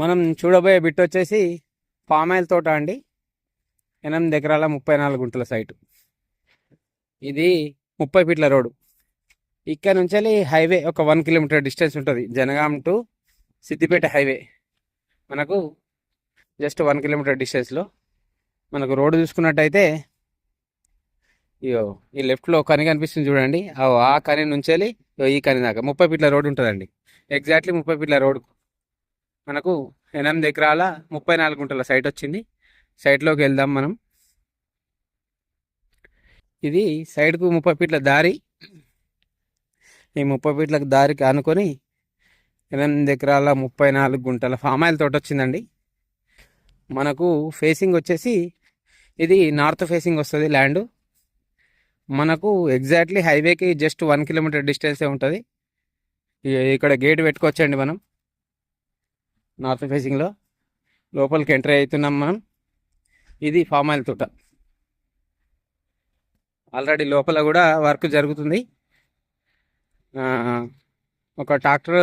మనం చూడబోయే బిట్ వచ్చేసి పామ్ ఆయిల్ తోట అండి. 8 ఎకరాల 34 గుంటల సైటు. ఇది 30 ఫీట్ల రోడ్డు. ఇక్కడ నుంచి హైవే ఒక 1 కిలోమీటర్ డిస్టెన్స్ ఉంటుంది. జనగాం టు సిద్దిపేట హైవే మనకు జస్ట్ 1 కిలోమీటర్ డిస్టెన్స్లో. మనకు రోడ్డు చూసుకున్నట్టయితే ఇయో ఈ లెఫ్ట్లో కని కనిపిస్తుంది చూడండి. ఆ కని నుంచి ఈ కని దాకా 30 ఫీట్ల రోడ్డు ఉంటుందండి. ఎగ్జాక్ట్లీ 30 ఫీట్ల రోడ్డు మనకు 8 ఎకరాల 34 గుంటల సైట్ వచ్చింది. సైట్లోకి వెళ్దాం మనం. ఇది సైడ్కు 30 ఫీట్ల దారి. ఈ 30 ఫీట్ల దారికి ఆనుకొని 8 ఎకరాల 34 గుంటల ఫామ్ ఆయిల్ తోట వచ్చిందండి. మనకు ఫేసింగ్ వచ్చేసి ఇది నార్త్ ఫేసింగ్ వస్తుంది ల్యాండ్. మనకు ఎగ్జాక్ట్లీ హైవేకి జస్ట్ 1 కిలోమీటర్ డిస్టెన్సే ఉంటుంది. ఇక్కడ గేట్ పెట్టుకోవచ్చండి మనం. నార్త్ ఫేసింగ్లో లోపలికి ఎంట్రీ అవుతున్నాం మనం. ఇది ఫామ్ ఆయిల్ తోట. ఆల్రెడీ లోపల కూడా వర్క్ జరుగుతుంది. ఒక ట్రాక్టర్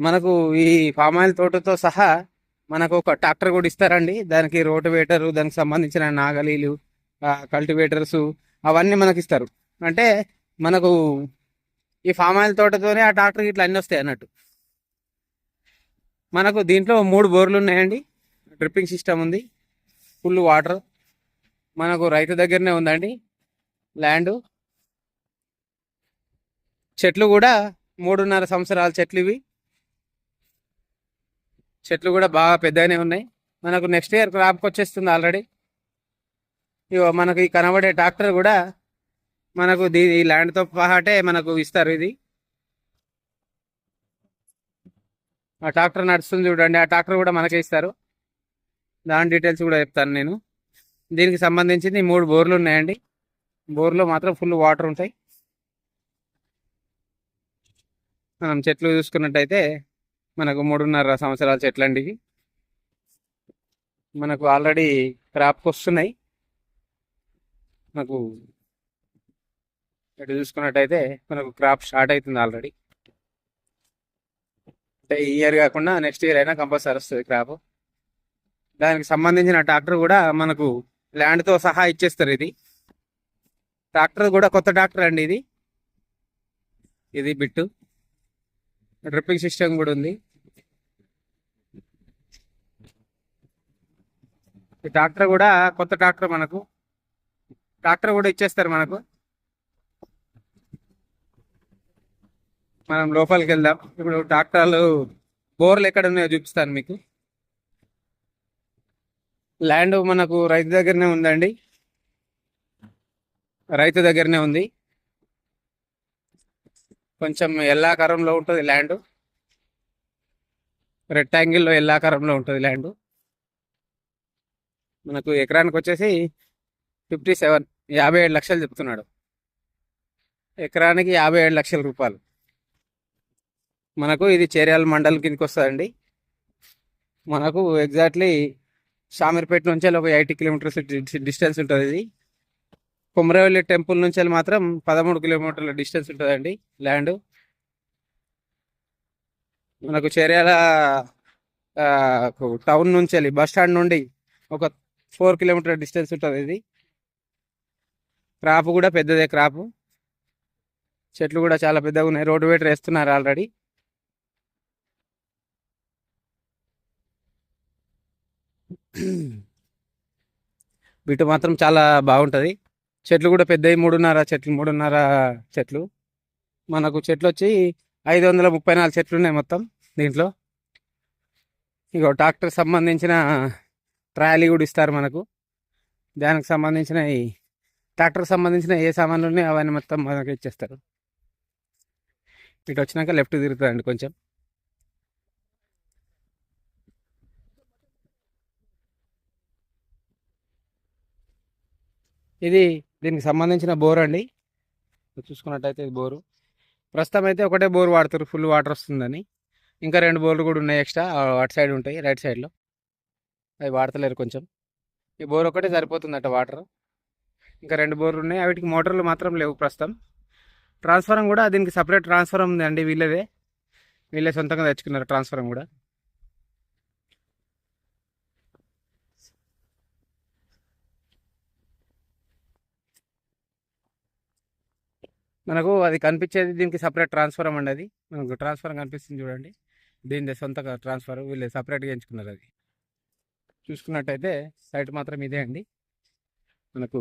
మనకు ఈ ఫామ్ ఆయిల్ తోటతో సహా మనకు ఒక ట్రాక్టర్ కూడా ఇస్తారండి. దానికి రోటివేటరు, దానికి సంబంధించిన నాగలీలు, కల్టివేటర్స్ అవన్నీ మనకి ఇస్తారు. అంటే మనకు ఈ ఫామ్ ఆయిల్ తోటతోనే ఆ ట్రాక్టర్ ఇట్లా అన్నీ వస్తాయి అన్నట్టు. మనకు దీంట్లో 3 బోర్లు ఉన్నాయండి. డ్రిప్పింగ్ సిస్టమ్ ఉంది, ఫుల్ వాటర్. మనకు రైతు దగ్గరనే ఉందండి ల్యాండ్. చెట్లు కూడా 3.5 సంవత్సరాల చెట్లు ఇవి. చెట్లు కూడా బాగా పెద్దగానే ఉన్నాయి. మనకు నెక్స్ట్ ఇయర్ క్రాప్కి వచ్చేస్తుంది ఆల్రెడీ. ఇగో మనకు ఈ కనబడే ట్రాక్టర్ కూడా మనకు ఈ ల్యాండ్తో పాటే మనకు ఇస్తారు. ఇది ఆ ట్రాక్టర్ నడుస్తుంది చూడండి. ఆ ట్రాక్టర్ కూడా మనకే ఇస్తారు. దాని డీటెయిల్స్ కూడా చెప్తాను నేను. దీనికి సంబంధించింది 3 బోర్లు ఉన్నాయండి. బోర్లో మాత్రం ఫుల్ వాటర్ ఉంటాయి. మనం చెట్లు చూసుకున్నట్టయితే మనకు 3.5 సంవత్సరాల చెట్లు అండి ఇవి. మనకు ఆల్రెడీ క్రాప్కి వస్తున్నాయి. మనకు ఇటు చూసుకున్నట్టయితే మనకు క్రాప్ స్టార్ట్ అవుతుంది ఆల్రెడీ. అంటే ఈ ఇయర్ కాకుండా నెక్స్ట్ ఇయర్ అయినా కంపల్సరీ వస్తుంది క్రాప్. దానికి సంబంధించిన ట్రాక్టర్ కూడా మనకు ల్యాండ్తో సహా ఇచ్చేస్తారు. ఇది ట్రాక్టర్ కూడా కొత్త ట్రాక్టర్ అండి. ఇది బిట్టు. డ్రిప్పింగ్ సిస్టమ్ కూడా ఉంది. ఈ ట్రాక్టర్ కూడా కొత్త ట్రాక్టర్. మనకు ట్రాక్టర్ కూడా ఇచ్చేస్తారు మనకు. మనం లోపలికి వెళ్దాం. ఇప్పుడు ట్రాక్టర్లు బోర్లు ఎక్కడ ఉన్నాయో చూపిస్తాను మీకు. ల్యాండ్ మనకు రైతు దగ్గరనే ఉందండి. రైతు దగ్గరనే ఉంది. కొంచెం ఎల్లాకారంలో ఉంటుంది ల్యాండ్. రెక్టాంగిల్లో ఎల్లాకారంలో ఉంటుంది ల్యాండ్. మనకు ఎకరానికి వచ్చేసి 57 లక్షలు చెప్తున్నాడు. ఎకరానికి 57 లక్షల రూపాయలు. మనకు ఇది చేర్యాల మండల్ కిందకి వస్తుందండి. మనకు ఎగ్జాక్ట్లీ షామీర్పేట నుంచి ఒక 80 కిలోమీటర్స్ డిస్టెన్స్ ఉంటుంది. ఇది కొమరవెల్లి టెంపుల్ నుంచి మాత్రం 13 కిలోమీటర్ల డిస్టెన్స్ ఉంటుందండి ల్యాండ్. మనకు చేర్యాల టౌన్ నుంచి బస్ స్టాండ్ నుండి ఒక 4 కిలోమీటర్ డిస్టెన్స్ ఉంటుంది. ఇది క్రాప్ కూడా పెద్దదే క్రాప్. చెట్లు కూడా చాలా పెద్దగా ఉన్నాయి. రోడ్డు వేటర్ వేస్తున్నారు ఆల్రెడీ. వీటి మాత్రం చాలా బాగుంటుంది. చెట్లు కూడా పెద్దవి. 3.5 చెట్లు. మనకు చెట్లు వచ్చి 534 చెట్లు ఉన్నాయి మొత్తం దీంట్లో. ఇగో ట్రాక్టర్ సంబంధించిన ట్రాలీ కూడా ఇస్తారు మనకు. దానికి సంబంధించిన ట్రాక్టర్కి సంబంధించిన ఏ సామాన్లు ఉన్నాయో అవన్నీ మొత్తం మనకు ఇచ్చేస్తారు. ఇటు వచ్చినాక లెఫ్ట్ తిరుగుతుందండి కొంచెం. ఇది దీనికి సంబంధించిన బోర్ అండి. చూసుకున్నట్టయితే ఇది బోరు. ప్రస్తుతం అయితే ఒకటే బోర్ వాడుతారు, ఫుల్ వాటర్ వస్తుందని. ఇంకా 2 బోర్లు కూడా ఉన్నాయి ఎక్స్ట్రా, అటు సైడ్ ఉంటాయి రైట్ సైడ్లో. అవి వాడతలేరు కొంచెం. ఈ బోర్ ఒకటే సరిపోతుందట వాటర్. ఇంకా 2 బోర్లు ఉన్నాయి. వాటికి మోటార్లు మాత్రం లేవు ప్రస్తుతం. ట్రాన్స్ఫారం కూడా దీనికి సపరేట్ ట్రాన్స్ఫారం ఉంది అండి. వీళ్ళే సొంతంగా తెచ్చుకున్నారు ట్రాన్స్ఫారం కూడా. మనకు అది కనిపించేది దీనికి సపరేట్ ట్రాన్స్ఫారం అండి. అది మనకు ట్రాన్స్ఫారం కనిపిస్తుంది చూడండి, దీని సొంతగా ట్రాన్స్ఫర్ వీళ్ళు సపరేట్గా ఎంచుకున్నారు. అది చూసుకున్నట్టయితే సైట్ మాత్రం ఇదే అండి. మనకు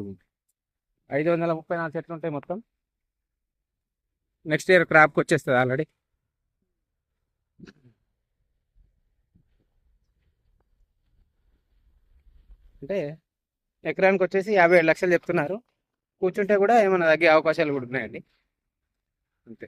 534 చెట్లు ఉంటాయి మొత్తం. నెక్స్ట్ ఇయర్ క్రాప్కి వచ్చేస్తుంది ఆల్రెడీ. అంటే ఎకరానికి వచ్చేసి 57 లక్షలు చెప్తున్నారు. కూర్చుంటే కూడా ఏమైనా తగ్గే అవకాశాలు కూడా ఉన్నాయండి. అంతే.